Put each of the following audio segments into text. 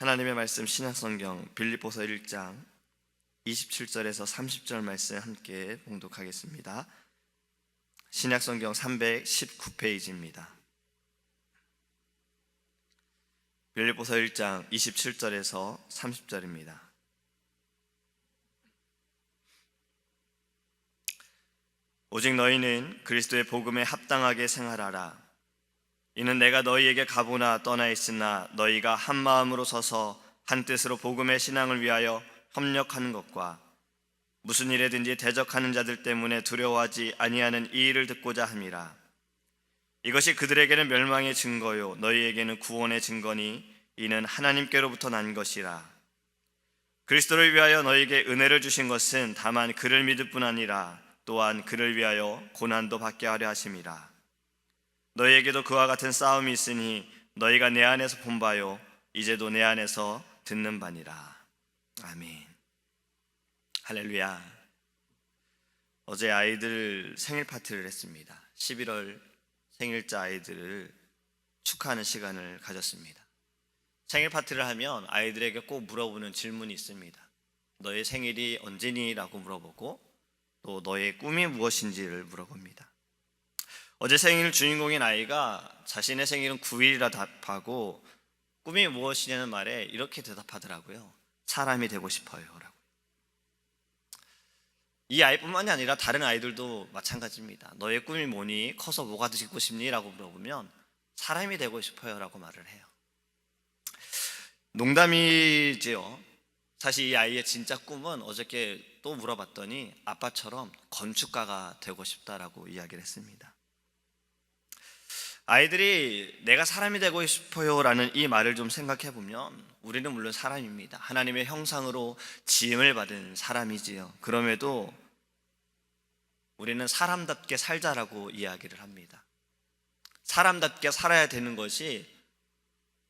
하나님의 말씀 신약성경 빌립보서 1장 27절에서 30절 말씀 함께 봉독하겠습니다. 신약성경 319페이지입니다. 빌립보서 1장 27절에서 30절입니다. 오직 너희는 그리스도의 복음에 합당하게 생활하라. 이는 내가 너희에게 가보나 떠나 있으나 너희가 한 마음으로 서서 한 뜻으로 복음의 신앙을 위하여 협력하는 것과 무슨 일에든지 대적하는 자들 때문에 두려워하지 아니하는 이 일을 듣고자 함이라. 이것이 그들에게는 멸망의 증거요 너희에게는 구원의 증거니 이는 하나님께로부터 난 것이라. 그리스도를 위하여 너희에게 은혜를 주신 것은 다만 그를 믿을 뿐 아니라 또한 그를 위하여 고난도 받게 하려 하심이라. 너희에게도 그와 같은 싸움이 있으니 너희가 내 안에서 본 바요 이제도 내 안에서 듣는 바니라. 아멘. 할렐루야. 어제 아이들 생일 파티를 했습니다. 11월 생일자 아이들을 축하하는 시간을 가졌습니다. 생일 파티를 하면 아이들에게 꼭 물어보는 질문이 있습니다. 너의 생일이 언제니? 라고 물어보고 또 너의 꿈이 무엇인지를 물어봅니다. 어제 생일 주인공인 아이가 자신의 생일은 9일이라 답하고 꿈이 무엇이냐는 말에 이렇게 대답하더라고요. 사람이 되고 싶어요 라고. 이 아이뿐만이 아니라 다른 아이들도 마찬가지입니다. 너의 꿈이 뭐니? 커서 뭐가 되고 싶니? 라고 물어보면 사람이 되고 싶어요 라고 말을 해요. 농담이지요. 사실 이 아이의 진짜 꿈은 어저께 또 물어봤더니 아빠처럼 건축가가 되고 싶다라고 이야기를 했습니다. 아이들이 내가 사람이 되고 싶어요 라는 이 말을 좀 생각해 보면 우리는 물론 사람입니다. 하나님의 형상으로 지음을 받은 사람이지요. 그럼에도 우리는 사람답게 살자라고 이야기를 합니다. 사람답게 살아야 되는 것이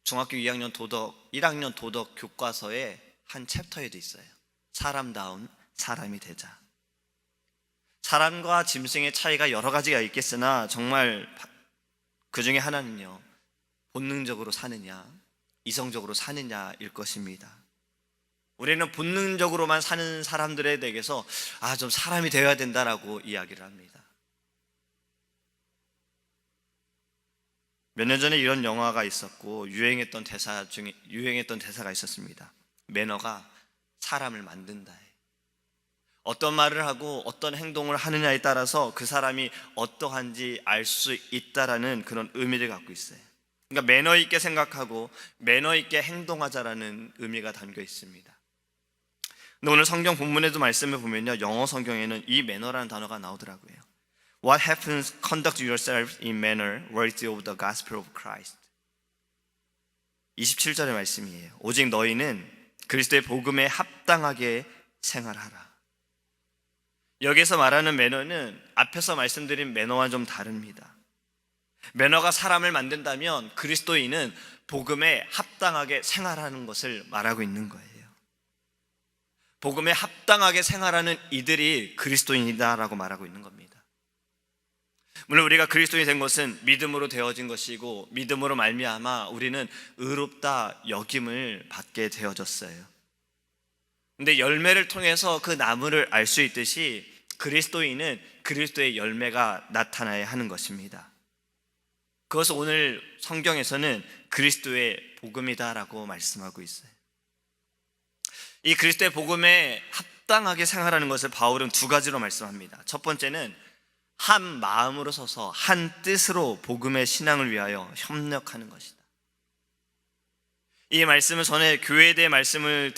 중학교 2학년 도덕 1학년 도덕 교과서의 한 챕터에도 있어요. 사람다운 사람이 되자. 사람과 짐승의 차이가 여러 가지가 있겠으나 정말 그 중에 하나는요, 본능적으로 사느냐 이성적으로 사느냐일 것입니다. 우리는 본능적으로만 사는 사람들에 대해서 좀 사람이 되어야 된다라고 이야기를 합니다. 몇 년 전에 이런 영화가 있었고 유행했던 대사가 있었습니다. 매너가 사람을 만든다. 어떤 말을 하고 어떤 행동을 하느냐에 따라서 그 사람이 어떠한지 알 수 있다라는 그런 의미를 갖고 있어요. 그러니까 매너 있게 생각하고 매너 있게 행동하자라는 의미가 담겨 있습니다. 근데 오늘 성경 본문에도 말씀을 보면요, 영어 성경에는 이 매너라는 단어가 나오더라고요. What happens, conduct yourself in manner worthy of the gospel of Christ. 27절의 말씀이에요. 오직 너희는 그리스도의 복음에 합당하게 생활하라. 여기서 말하는 매너는 앞에서 말씀드린 매너와 좀 다릅니다. 매너가 사람을 만든다면 그리스도인은 복음에 합당하게 생활하는 것을 말하고 있는 거예요. 복음에 합당하게 생활하는 이들이 그리스도인이다라고 말하고 있는 겁니다. 물론 우리가 그리스도인이 된 것은 믿음으로 되어진 것이고 믿음으로 말미암아 우리는 의롭다 여김을 받게 되어졌어요. 근데 열매를 통해서 그 나무를 알 수 있듯이 그리스도인은 그리스도의 열매가 나타나야 하는 것입니다. 그것을 오늘 성경에서는 그리스도의 복음이다라고 말씀하고 있어요. 이 그리스도의 복음에 합당하게 생활하는 것을 바울은 두 가지로 말씀합니다. 첫 번째는 한 마음으로 서서 한 뜻으로 복음의 신앙을 위하여 협력하는 것이다. 이 말씀은 전에 교회에 대해 말씀을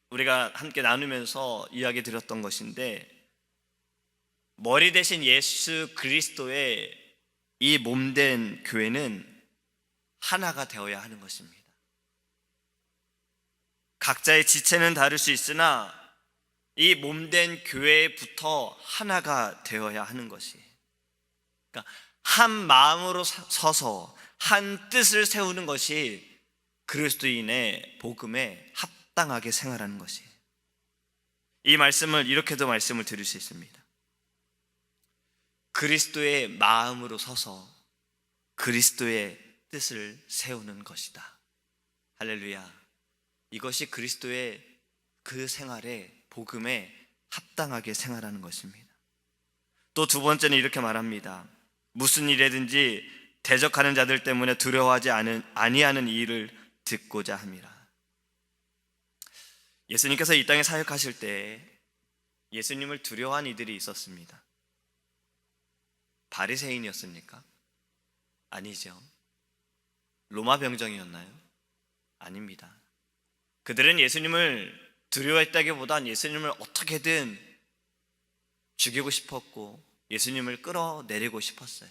우리가 함께 나누면서 이야기 드렸던 것인데, 머리 대신 예수 그리스도의 이 몸된 교회는 하나가 되어야 하는 것입니다. 각자의 지체는 다를 수 있으나 이 몸된 교회부터 하나가 되어야 하는 것이, 그러니까 한 마음으로 서서 한 뜻을 세우는 것이 그리스도인의 복음에 합당하게 생활하는 것이. 이 말씀을 이렇게도 말씀을 드릴 수 있습니다. 그리스도의 마음으로 서서 그리스도의 뜻을 세우는 것이다. 할렐루야. 이것이 그리스도의 그 생활에, 복음에 합당하게 생활하는 것입니다. 또 두 번째는 이렇게 말합니다. 무슨 일이든지 대적하는 자들 때문에 두려워하지 아니하는 이 일을 듣고자 함이라. 예수님께서 이 땅에 사역하실 때 예수님을 두려워한 이들이 있었습니다. 바리새인이었습니까? 아니죠. 로마 병정이었나요? 아닙니다. 그들은 예수님을 두려워했다기보단 예수님을 어떻게든 죽이고 싶었고 예수님을 끌어내리고 싶었어요.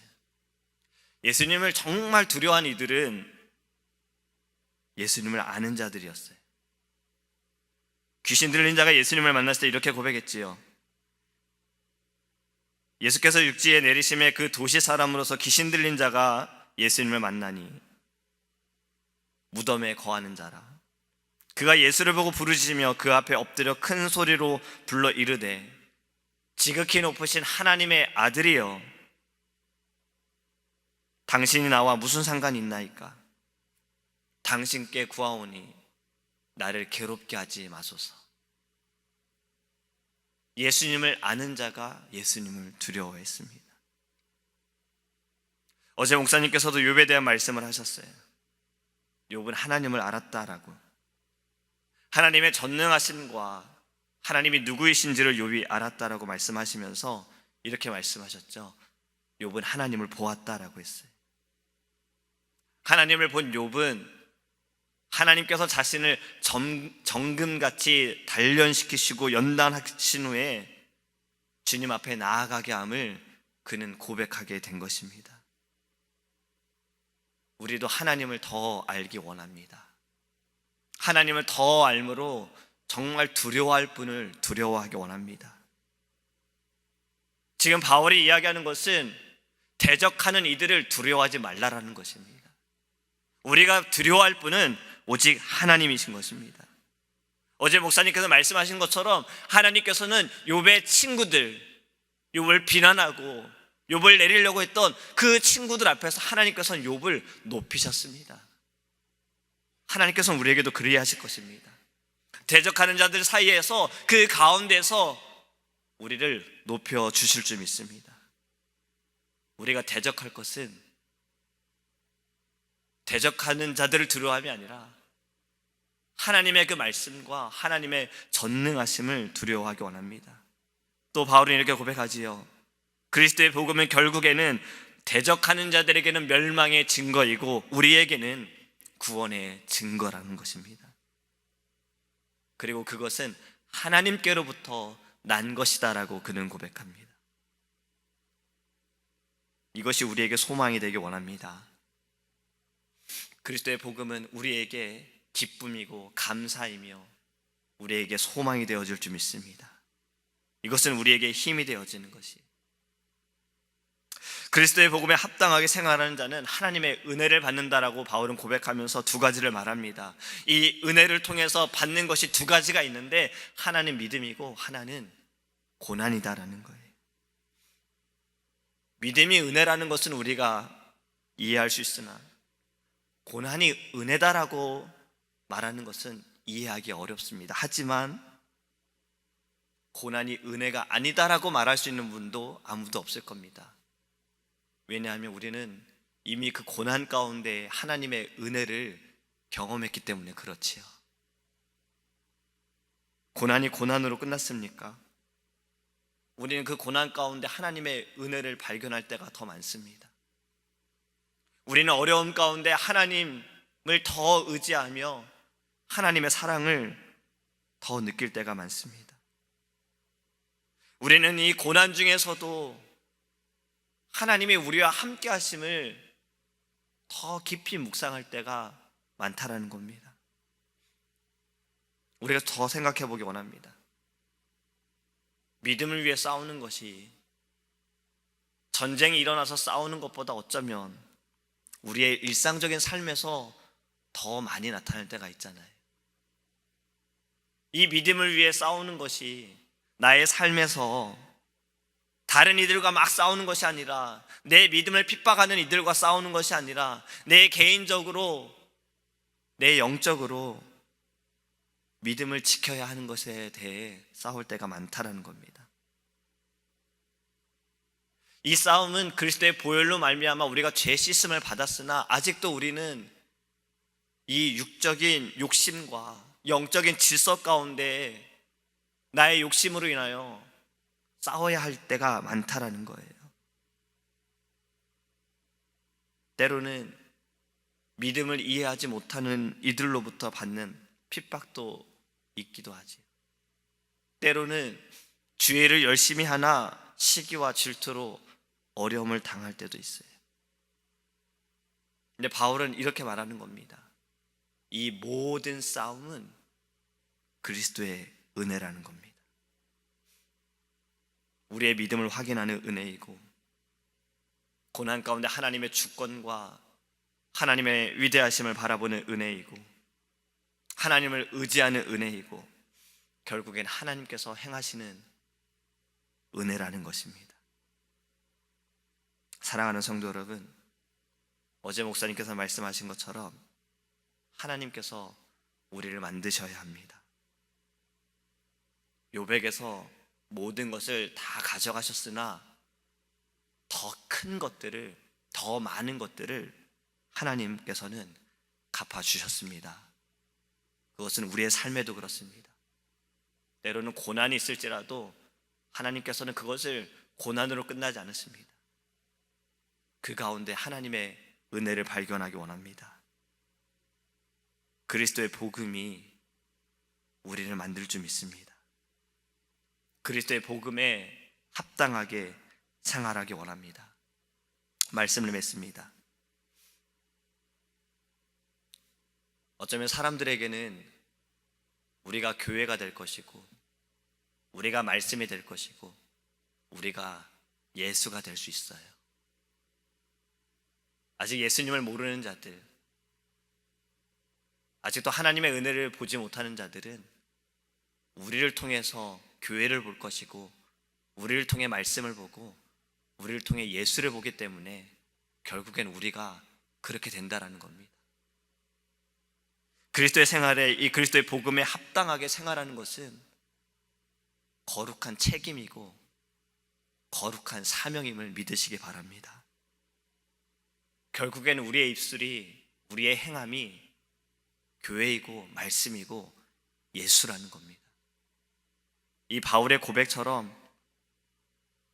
예수님을 정말 두려워한 이들은 예수님을 아는 자들이었어요. 귀신 들린 자가 예수님을 만났을 때 이렇게 고백했지요. 예수께서 육지에 내리심에 그 도시 사람으로서 귀신 들린 자가 예수님을 만나니 무덤에 거하는 자라. 그가 예수를 보고 부르짖으며 그 앞에 엎드려 큰 소리로 불러 이르되 지극히 높으신 하나님의 아들이여, 당신이 나와 무슨 상관이 있나이까? 당신께 구하오니 나를 괴롭게 하지 마소서. 예수님을 아는 자가 예수님을 두려워했습니다. 어제 목사님께서도 욥에 대한 말씀을 하셨어요. 욥은 하나님을 알았다라고. 하나님의 전능하심과 하나님이 누구이신지를 욥이 알았다라고 말씀하시면서 이렇게 말씀하셨죠. 욥은 하나님을 보았다라고 했어요. 하나님을 본 욥은 하나님께서 자신을 정금같이 단련시키시고 연단하신 후에 주님 앞에 나아가게 함을 그는 고백하게 된 것입니다. 우리도 하나님을 더 알기 원합니다. 하나님을 더 알므로 정말 두려워할 분을 두려워하기 원합니다. 지금 바울이 이야기하는 것은 대적하는 이들을 두려워하지 말라라는 것입니다. 우리가 두려워할 분은 오직 하나님이신 것입니다. 어제 목사님께서 말씀하신 것처럼 하나님께서는 욥의 친구들, 욥을 비난하고 욥을 내리려고 했던 그 친구들 앞에서 하나님께서는 욥을 높이셨습니다. 하나님께서는 우리에게도 그리하여 하실 것입니다. 대적하는 자들 사이에서 그 가운데서 우리를 높여 주실 줄 믿습니다. 우리가 대적할 것은 대적하는 자들을 두려워함이 아니라 하나님의 그 말씀과 하나님의 전능하심을 두려워하기 원합니다. 또 바울은 이렇게 고백하지요. 그리스도의 복음은 결국에는 대적하는 자들에게는 멸망의 증거이고 우리에게는 구원의 증거라는 것입니다. 그리고 그것은 하나님께로부터 난 것이다라고 그는 고백합니다. 이것이 우리에게 소망이 되길 원합니다. 그리스도의 복음은 우리에게 기쁨이고 감사이며 우리에게 소망이 되어줄 줄 믿습니다. 이것은 우리에게 힘이 되어지는 것이. 그리스도의 복음에 합당하게 생활하는 자는 하나님의 은혜를 받는다라고 바울은 고백하면서 두 가지를 말합니다. 이 은혜를 통해서 받는 것이 두 가지가 있는데 하나는 믿음이고 하나는 고난이다라는 거예요. 믿음이 은혜라는 것은 우리가 이해할 수 있으나 고난이 은혜다라고 말하는 것은 이해하기 어렵습니다. 하지만 고난이 은혜가 아니다라고 말할 수 있는 분도 아무도 없을 겁니다. 왜냐하면 우리는 이미 그 고난 가운데 하나님의 은혜를 경험했기 때문에 그렇지요. 고난이 고난으로 끝났습니까? 우리는 그 고난 가운데 하나님의 은혜를 발견할 때가 더 많습니다. 우리는 어려움 가운데 하나님을 더 의지하며 하나님의 사랑을 더 느낄 때가 많습니다. 우리는 이 고난 중에서도 하나님이 우리와 함께 하심을 더 깊이 묵상할 때가 많다라는 겁니다. 우리가 더 생각해 보기 원합니다. 믿음을 위해 싸우는 것이 전쟁이 일어나서 싸우는 것보다 어쩌면 우리의 일상적인 삶에서 더 많이 나타날 때가 있잖아요. 이 믿음을 위해 싸우는 것이 나의 삶에서 다른 이들과 막 싸우는 것이 아니라 내 믿음을 핍박하는 이들과 싸우는 것이 아니라 내 개인적으로 내 영적으로 믿음을 지켜야 하는 것에 대해 싸울 때가 많다라는 겁니다. 이 싸움은 그리스도의 보혈로 말미암아 우리가 죄 씻음을 받았으나 아직도 우리는 이 육적인 욕심과 영적인 질서 가운데 나의 욕심으로 인하여 싸워야 할 때가 많다라는 거예요. 때로는 믿음을 이해하지 못하는 이들로부터 받는 핍박도 있기도 하지. 때로는 주의를 열심히 하나 시기와 질투로 어려움을 당할 때도 있어요. 근데 바울은 이렇게 말하는 겁니다. 이 모든 싸움은 그리스도의 은혜라는 겁니다. 우리의 믿음을 확인하는 은혜이고, 고난 가운데 하나님의 주권과 하나님의 위대하심을 바라보는 은혜이고, 하나님을 의지하는 은혜이고, 결국엔 하나님께서 행하시는 은혜라는 것입니다. 사랑하는 성도 여러분, 어제 목사님께서 말씀하신 것처럼 하나님께서 우리를 만드셔야 합니다. 욥에게서 모든 것을 다 가져가셨으나 더 큰 것들을, 더 많은 것들을 하나님께서는 갚아주셨습니다. 그것은 우리의 삶에도 그렇습니다. 때로는 고난이 있을지라도 하나님께서는 그것을 고난으로 끝나지 않으십니다. 그 가운데 하나님의 은혜를 발견하기 원합니다. 그리스도의 복음이 우리를 만들 줄 믿습니다. 그리스도의 복음에 합당하게 생활하기 원합니다. 말씀을 맺습니다. 어쩌면 사람들에게는 우리가 교회가 될 것이고, 우리가 말씀이 될 것이고, 우리가 예수가 될 수 있어요. 아직 예수님을 모르는 자들, 아직도 하나님의 은혜를 보지 못하는 자들은 우리를 통해서 교회를 볼 것이고, 우리를 통해 말씀을 보고, 우리를 통해 예수를 보기 때문에 결국엔 우리가 그렇게 된다라는 겁니다. 그리스도의 생활에, 이 그리스도의 복음에 합당하게 생활하는 것은 거룩한 책임이고 거룩한 사명임을 믿으시기 바랍니다. 결국에는 우리의 입술이, 우리의 행함이 교회이고 말씀이고 예수라는 겁니다. 이 바울의 고백처럼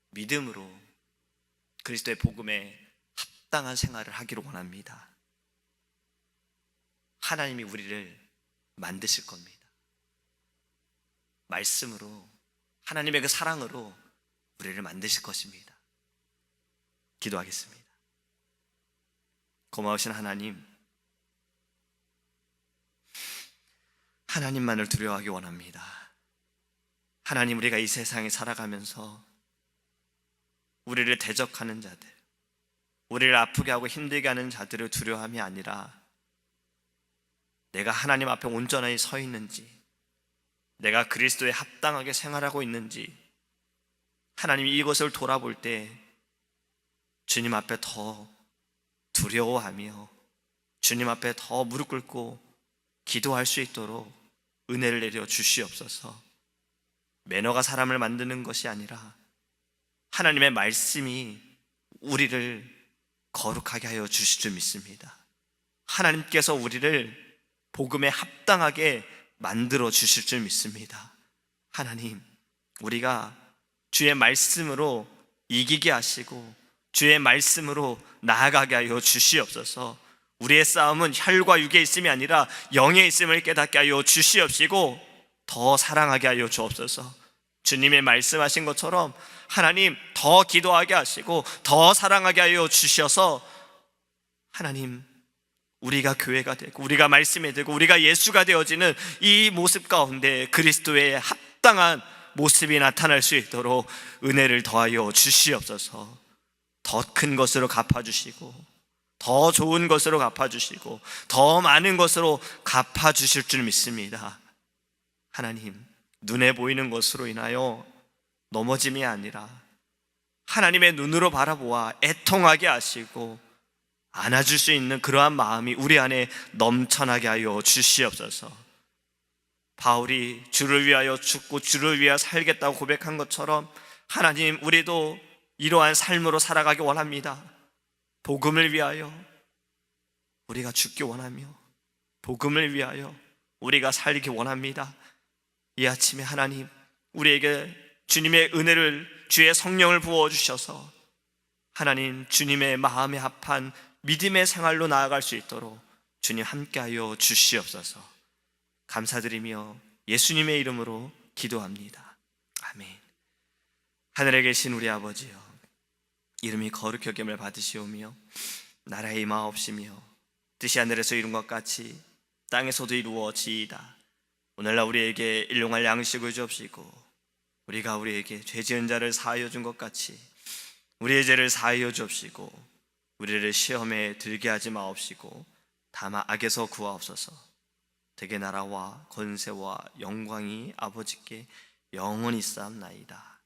믿음으로 그리스도의 복음에 합당한 생활을 하기를 원합니다. 하나님이 우리를 만드실 겁니다. 말씀으로, 하나님의 그 사랑으로 우리를 만드실 것입니다. 기도하겠습니다. 고마우신 하나님, 하나님만을 두려워하기 원합니다. 하나님, 우리가 이 세상에 살아가면서 우리를 대적하는 자들, 우리를 아프게 하고 힘들게 하는 자들을 두려워함이 아니라 내가 하나님 앞에 온전히 서 있는지, 내가 그리스도에 합당하게 생활하고 있는지, 하나님이 이것을 돌아볼 때 주님 앞에 더 두려워하며 주님 앞에 더 무릎 꿇고 기도할 수 있도록 은혜를 내려 주시옵소서. 매너가 사람을 만드는 것이 아니라 하나님의 말씀이 우리를 거룩하게 하여 주실 줄 믿습니다. 하나님께서 우리를 복음에 합당하게 만들어 주실 줄 믿습니다. 하나님, 우리가 주의 말씀으로 이기게 하시고 주의 말씀으로 나아가게 하여 주시옵소서. 우리의 싸움은 혈과 육에 있음이 아니라 영에 있음을 깨닫게 하여 주시옵시고 더 사랑하게 하여 주옵소서. 주님의 말씀하신 것처럼 하나님 더 기도하게 하시고 더 사랑하게 하여 주셔서 하나님, 우리가 교회가 되고 우리가 말씀이 되고 우리가 예수가 되어지는 이 모습 가운데 그리스도의 합당한 모습이 나타날 수 있도록 은혜를 더하여 주시옵소서. 더 큰 것으로 갚아주시고 더 좋은 것으로 갚아주시고 더 많은 것으로 갚아주실 줄 믿습니다. 하나님, 눈에 보이는 것으로 인하여 넘어짐이 아니라 하나님의 눈으로 바라보아 애통하게 하시고 안아줄 수 있는 그러한 마음이 우리 안에 넘쳐나게 하여 주시옵소서. 바울이 주를 위하여 죽고 주를 위하여 살겠다고 고백한 것처럼 하나님, 우리도 이러한 삶으로 살아가기 원합니다. 복음을 위하여 우리가 죽기 원하며 복음을 위하여 우리가 살기 원합니다. 이 아침에 하나님, 우리에게 주님의 은혜를, 주의 성령을 부어주셔서 하나님, 주님의 마음에 합한 믿음의 생활로 나아갈 수 있도록 주님 함께하여 주시옵소서. 감사드리며 예수님의 이름으로 기도합니다. 아멘. 하늘에 계신 우리 아버지여, 이름이 거룩히 여김을 받으시오며 나라의 임하옵시며 뜻이 하늘에서 이룬 것 같이 땅에서도 이루어지이다. 오늘날 우리에게 일용할 양식을 주옵시고 우리가 우리에게 죄 지은 자를 사하여 준 것 같이 우리의 죄를 사하여 주옵시고 우리를 시험에 들게 하지 마옵시고 다만 악에서 구하옵소서. 대개 나라와 권세와 영광이 아버지께 영원히 쌓옵나이다.